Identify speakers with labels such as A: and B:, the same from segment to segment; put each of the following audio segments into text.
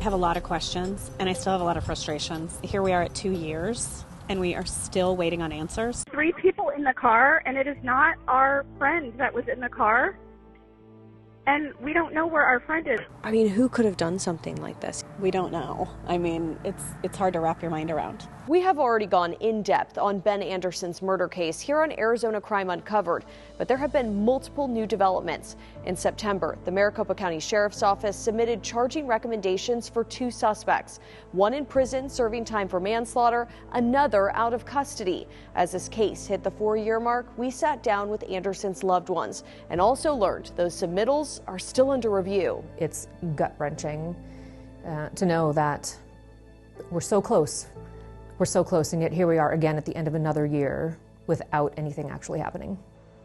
A: I have a lot of questions, and I still have a lot of frustrations. Here we are at 2 years, and we are still waiting on answers.
B: 3 people in the car, and it is not our friend that was in the car. And we don't know where our friend is.
C: I mean, who could have done something like this?
A: We don't know. I mean, it's hard to wrap your mind around.
C: We have already gone in depth on Ben Anderson's murder case here on Arizona Crime Uncovered, but there have been multiple new developments. In September, the Maricopa County Sheriff's Office submitted charging recommendations for 2 suspects, one in prison serving time for manslaughter, another out of custody. As this case hit the 4-year mark, we sat down with Anderson's loved ones and also learned those submittals are still under review.
D: It's gut-wrenching to know that we're so close. We're so close, and yet here we are again at the end of another year without anything actually happening.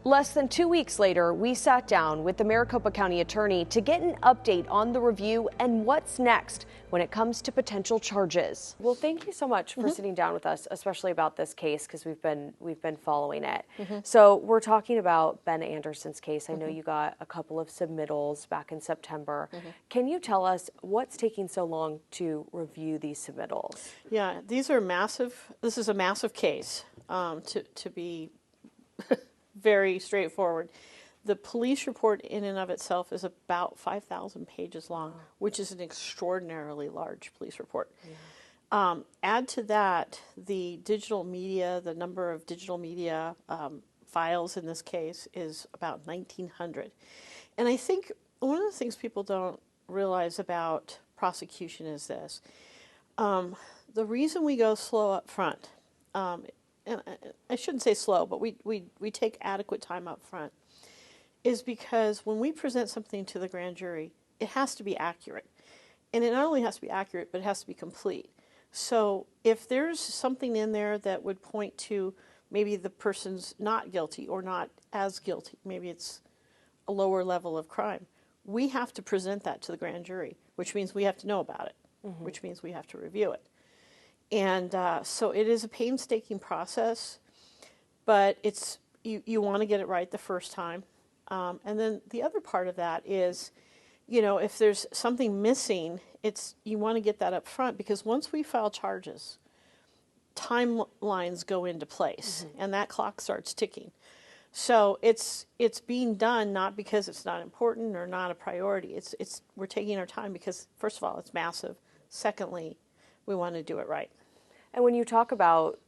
C: Less than 2 weeks later, we sat down with the Maricopa County Attorney to get an update on the review and what's next when it comes to potential charges. Well, thank you so much for sitting down with us, especially about this case, because we've been following it. So we're talking about Ben Anderson's case. I know you got a couple of submittals back in September. Can you tell us what's taking so long to review these submittals?
E: Yeah, these are massive. This is a massive case, to be very straightforward. The police report in and of itself is about 5,000 pages long, which is an extraordinarily large police report. Add to that the digital media, the number of digital media files in this case is about 1,900. And I think one of the things people don't realize about prosecution is this. The reason we go slow up front, and I shouldn't say slow, but we take adequate time up front, is because when we present something to the grand jury, it has to be accurate. And it not only has to be accurate, but it has to be complete. So if there's something in there that would point to maybe the person's not guilty or not as guilty, maybe it's a lower level of crime, we have to present that to the grand jury, which means we have to know about it, which means we have to review it. And so it is a painstaking process, but it's you want to get it right the first time. And then the other part of that is, you know, if there's something missing, you want to get that up front, because once we file charges, timelines go into place, and that clock starts ticking. So it's being done not because it's not important or not a priority. We're taking our time because, first of all, it's massive. Secondly, we want to do it right.
C: And when you talk about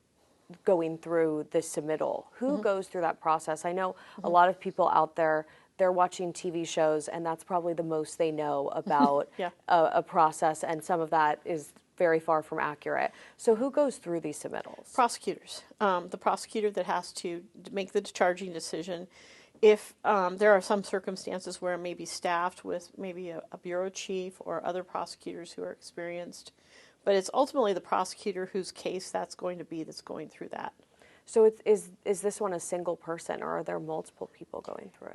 C: going through this submittal, who goes through that process? I know a lot of people out there, they're watching TV shows, and that's probably the most they know about a process, and some of that is very far from accurate. So who goes through these submittals?
E: Prosecutors. The prosecutor that has to make the charging decision. If there are some circumstances where it may be staffed with maybe a bureau chief or other prosecutors who are experienced, but it's ultimately the prosecutor whose case that's going to be that's going through that.
C: So is this one a single person, or are there multiple people going through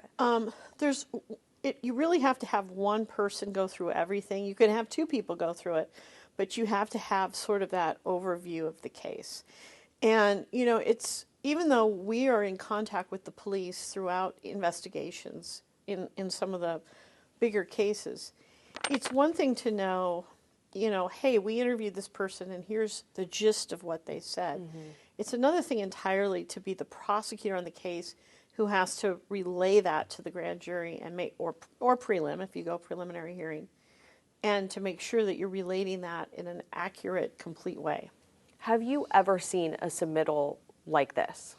C: it?
E: You really have to have one person go through everything. You can have 2 people go through it, but you have to have sort of that overview of the case. And, you know, even though we are in contact with the police throughout investigations in some of the bigger cases, it's one thing to know, you know, hey, we interviewed this person and here's the gist of what they said. It's another thing entirely to be the prosecutor on the case who has to relay that to the grand jury and or prelim, if you go preliminary hearing, and to make sure that you're relating that in an accurate, complete way.
C: Have you ever seen a submittal like this?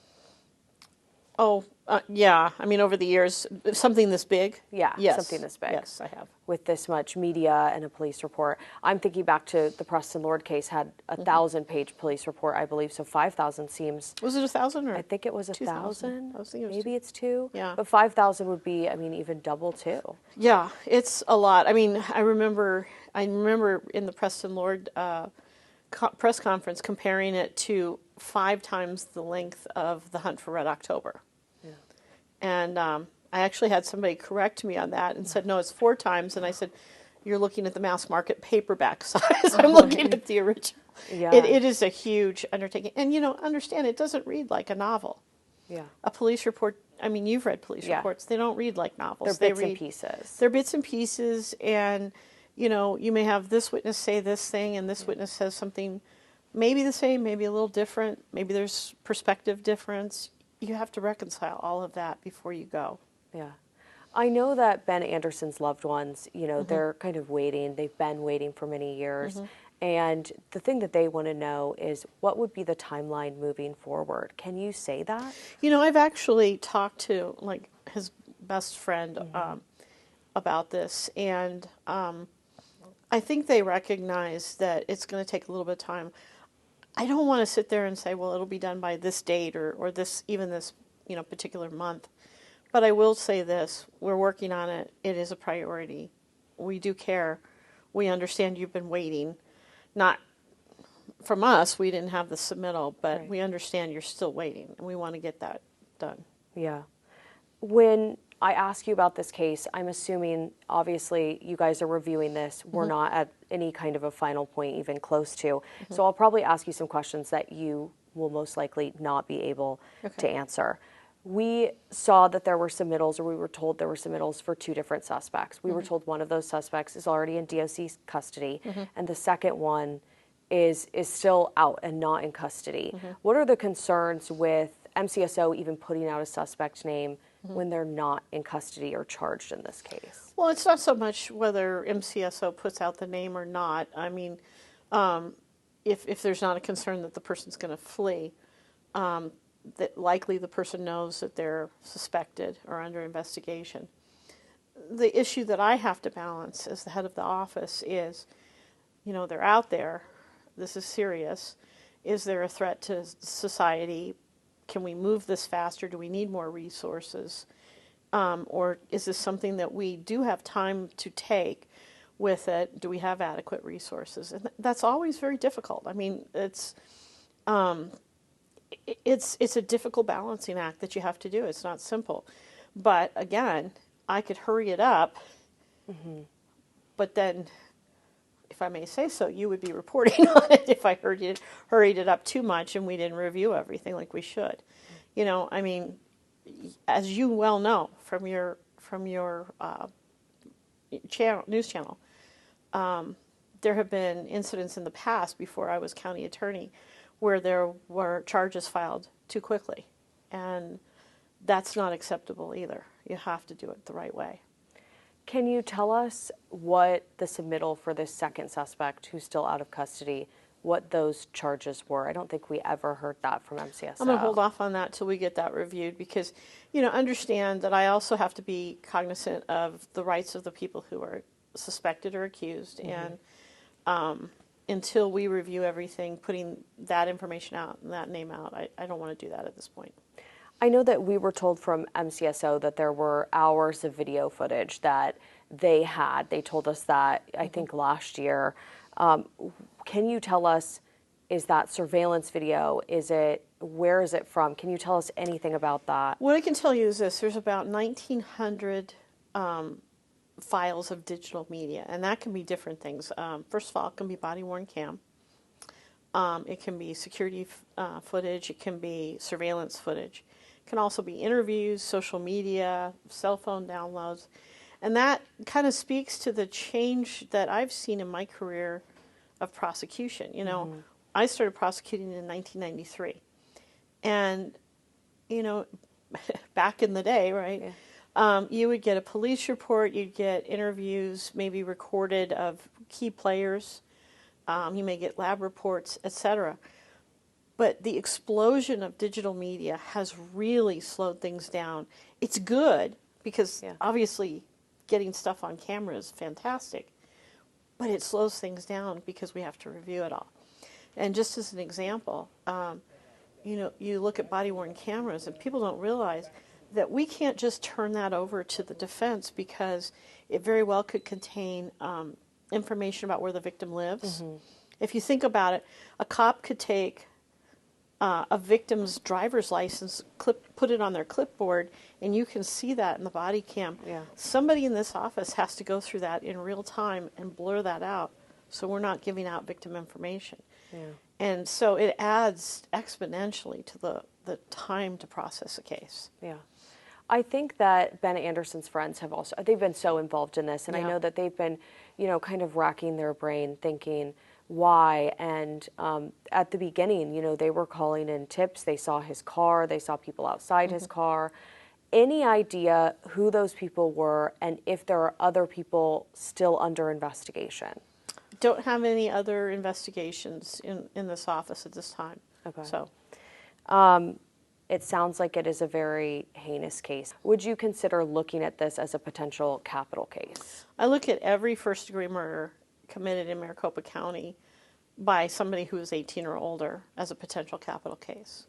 E: Oh, yeah. I mean, over the years, something this big?
C: Yeah,
E: yes.
C: Something this big.
E: Yes, I have.
C: With this much media and a police report. I'm thinking back to the Preston Lord case, had a 1,000-page police report, I believe, so 5,000 seems...
E: Was it 1,000 or...?
C: I think it was 1,000.
E: I was thinking
C: maybe it's 2.
E: Yeah.
C: But 5,000 would be, I mean, even double 2.
E: Yeah, it's a lot. I mean, I remember in the Preston Lord press conference comparing it to 5 times the length of the Hunt for Red October. Yeah. And I actually had somebody correct me on that and said, no, it's 4 times. And I said, you're looking at the mass market paperback size. I'm looking at the original. Yeah. It is a huge undertaking. And, you know, understand, it doesn't read like a novel.
C: Yeah.
E: A police report, I mean, you've read police reports. They don't read like novels.
C: They're bits and pieces.
E: They're bits and pieces, and you know, you may have this witness say this thing and this witness says something maybe the same, maybe a little different, maybe there's perspective difference. You have to reconcile all of that before you go.
C: Yeah. I know that Ben Anderson's loved ones, you know, they're kind of waiting. They've been waiting for many years. And the thing that they want to know is what would be the timeline moving forward? Can you say that?
E: You know, I've actually talked to, like, his best friend about this, and I think they recognize that it's going to take a little bit of time. I don't want to sit there and say, well, it'll be done by this date or this, even this, you know, particular month. But I will say this, we're working on it. It is a priority. We do care. We understand you've been waiting. Not from us, we didn't have the submittal, but we understand you're still waiting, and we want to get that done.
C: Yeah. When I ask you about this case, I'm assuming, obviously, you guys are reviewing this. We're not at any kind of a final point, even close to. So I'll probably ask you some questions that you will most likely not be able to answer. We saw that there were submittals, or we were told there were submittals for 2 different suspects. We were told one of those suspects is already in DOC custody, and the second one is still out and not in custody. What are the concerns with MCSO even putting out a suspect name when they're not in custody or charged in this case?
E: Well, it's not so much whether MCSO puts out the name or not. I mean, if there's not a concern that the person's going to flee, that likely the person knows that they're suspected or under investigation. The issue that I have to balance as the head of the office is, you know, they're out there. This is serious. Is there a threat to society? Can we move this faster? Do we need more resources? Or is this something that we do have time to take with it? Do we have adequate resources? And that's always very difficult. I mean, it's a difficult balancing act that you have to do. It's not simple. But again, I could hurry it up, but then, if I may say so, you would be reporting on it if I hurried it up too much and we didn't review everything like we should. You know, I mean, as you well know from your news channel, there have been incidents in the past before I was county attorney where there were charges filed too quickly, and that's not acceptable either. You have to do it the right way.
C: Can you tell us what the submittal for this second suspect who's still out of custody, what those charges were? I don't think we ever heard that from MCSO.
E: I'm going to hold off on that till we get that reviewed because, you know, understand that I also have to be cognizant of the rights of the people who are suspected or accused, and until we review everything, putting that information out and that name out, I don't want to do that at this point.
C: I know that we were told from MCSO that there were hours of video footage that they had. They told us that, I think, last year. Can you tell us, is that surveillance video? Where is it from? Can you tell us anything about that?
E: What I can tell you is this. There's about 1,900 files of digital media, and that can be different things. First of all, it can be body-worn cam. It can be security footage. It can be surveillance footage. It can also be interviews, social media, cell phone downloads. And that kind of speaks to the change that I've seen in my career of prosecution. You know, I started prosecuting in 1993. And, you know, back in the day, right, you would get a police report, you'd get interviews, maybe recorded of key players. You may get lab reports, etc. But the explosion of digital media has really slowed things down. It's good because obviously getting stuff on camera is fantastic, but it slows things down because we have to review it all. And just as an example, you know, you look at body-worn cameras and people don't realize that we can't just turn that over to the defense because it very well could contain information about where the victim lives. If you think about it, a cop could take a victim's driver's license, put it on their clipboard, and you can see that in the body cam. Somebody in this office has to go through that in real time and blur that out so we're not giving out victim information. And so it adds exponentially to the time to process a case.
C: I think that Ben Anderson's friends have also, they've been so involved in this, and I know that they've been, kind of racking their brain thinking why. And at the beginning, they were calling in tips. They saw his car. They saw people outside his car. Any idea who those people were and if there are other people still under investigation?
E: Don't have any other investigations in this office at this time.
C: Okay.
E: So,
C: it sounds like it is a very heinous case. Would you consider looking at this as a potential capital case?
E: I look at every first-degree murder committed in Maricopa County by somebody who is 18 or older as a potential capital case.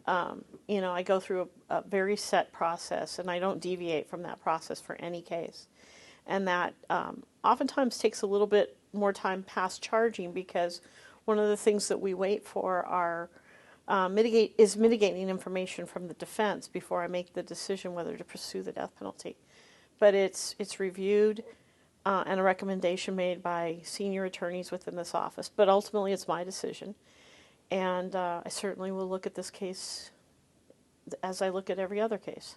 E: I go through a very set process, and I don't deviate from that process for any case. And that oftentimes takes a little bit more time past charging, because one of the things that we wait for are mitigating information from the defense before I make the decision whether to pursue the death penalty. But it's reviewed and a recommendation made by senior attorneys within this office. But ultimately, it's my decision. And I certainly will look at this case as I look at every other case.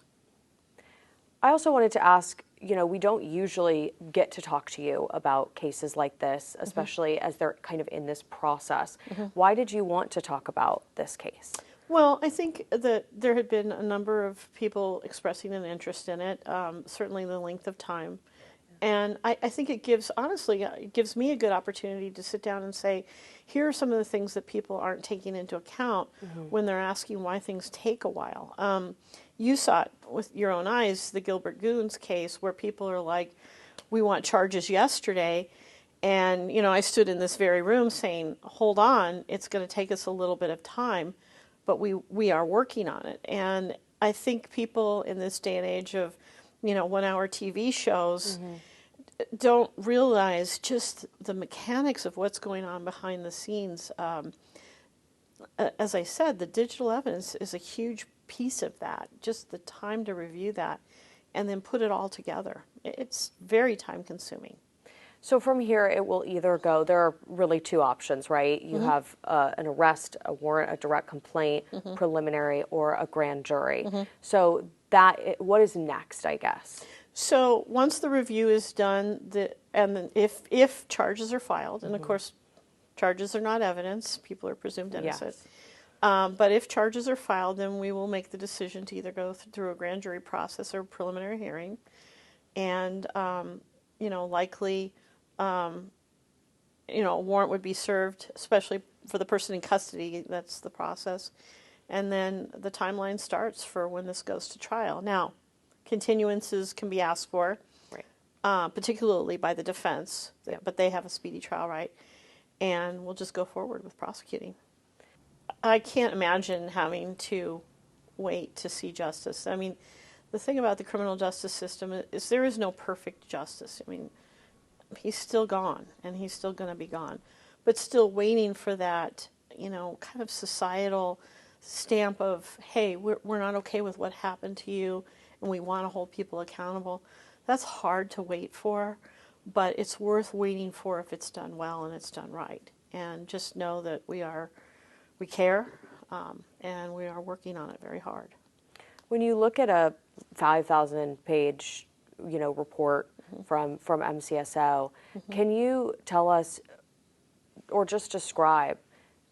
C: I also wanted to ask, we don't usually get to talk to you about cases like this, especially as they're kind of in this process. Why did you want to talk about this case?
E: Well, I think that there had been a number of people expressing an interest in it, certainly the length of time. And I think it gives me a good opportunity to sit down and say, here are some of the things that people aren't taking into account when they're asking why things take a while. You saw it with your own eyes, the Gilbert Goons case, where people are like, we want charges yesterday. And, I stood in this very room saying, hold on, it's going to take us a little bit of time, but we are working on it. And I think people in this day and age of, 1-hour TV shows don't realize just the mechanics of what's going on behind the scenes. As I said, the digital evidence is a huge piece of that, just the time to review that and then put it all together. It's very time consuming.
C: So from here, it will either go, there are really two options, right? You have an arrest, a warrant, a direct complaint, preliminary, or a grand jury. So what is next, I guess?
E: So once the review is done, if charges are filed, and of course, charges are not evidence, people are presumed innocent.
C: Yes.
E: But if charges are filed, then we will make the decision to either go through a grand jury process or preliminary hearing. And, likely, a warrant would be served, especially for the person in custody. That's the process. And then the timeline starts for when this goes to trial. Now, continuances can be asked for, particularly by the defense, but they have a speedy trial right. And we'll just go forward with prosecuting. I can't imagine having to wait to see justice. I mean, the thing about the criminal justice system is there is no perfect justice. I mean, he's still gone, and he's still going to be gone. But still waiting for that, kind of societal stamp of, hey, we're not okay with what happened to you, and we want to hold people accountable. That's hard to wait for, but it's worth waiting for if it's done well and it's done right. And just know that we care, and we are working on it very hard.
C: When you look at a 5,000-page, report from MCSO, can you tell us, or just describe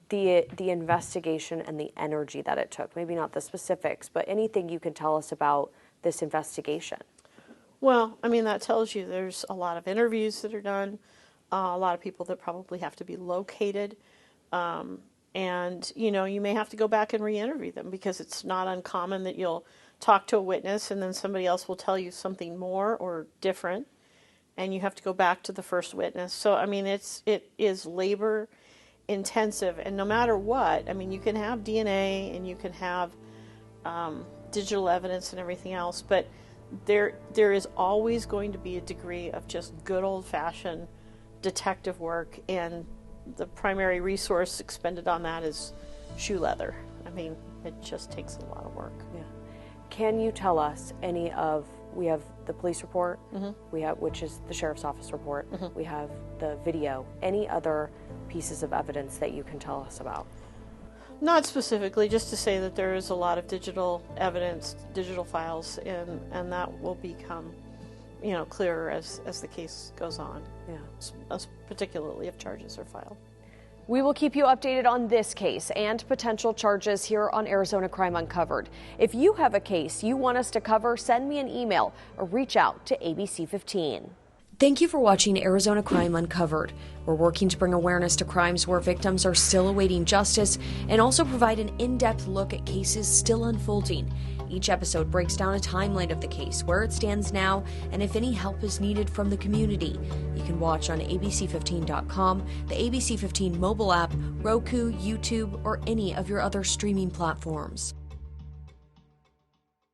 C: the investigation and the energy that it took? Maybe not the specifics, but anything you can tell us about this investigation.
E: Well, I mean, that tells you there's a lot of interviews that are done, a lot of people that probably have to be located. And, you may have to go back and re-interview them, because it's not uncommon that you'll talk to a witness and then somebody else will tell you something more or different, and you have to go back to the first witness. So, I mean, it is labor intensive, and no matter what, I mean, you can have DNA and you can have digital evidence and everything else, but there is always going to be a degree of just good old-fashioned detective work, and the primary resource expended on that is shoe leather. I mean, it just takes a lot of work.
C: Yeah. Can you tell us we have the police report, which is the sheriff's office report, we have the video, any other pieces of evidence that you can tell us about?
E: Not specifically, just to say that there is a lot of digital evidence, digital files, and that will become, clearer as the case goes on. Yeah, particularly if charges are filed.
C: We will keep you updated on this case and potential charges here on Arizona Crime Uncovered. If you have a case you want us to cover, send me an email or reach out to ABC15. Thank you for watching Arizona Crime Uncovered. We're working to bring awareness to crimes where victims are still awaiting justice and also provide an in-depth look at cases still unfolding. Each episode breaks down a timeline of the case, where it stands now, and if any help is needed from the community. You can watch on ABC15.com, the ABC15 mobile app, Roku, YouTube, or any of your other streaming platforms.